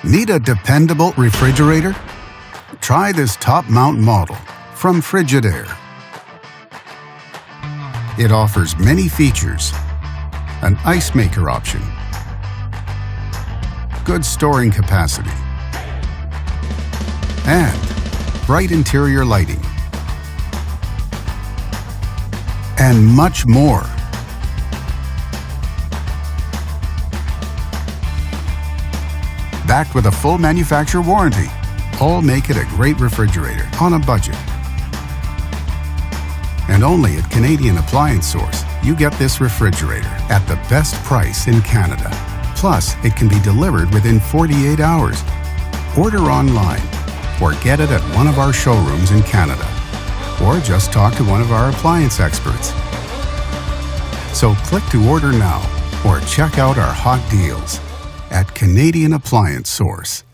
Need a dependable refrigerator? Try this top-mount model from Frigidaire. It offers many features: an ice maker option, good storing capacity, and bright interior lighting, and much more. Backed with a full manufacturer warranty, all make it a great refrigerator on a budget. And only at Canadian Appliance Source, you get this refrigerator at the best price in Canada. Plus, it can be delivered within 48 hours. Order online or get it at one of our showrooms in Canada. Or just talk to one of our appliance experts. So click to order now or check out our hot deals at Canadian Appliance Source.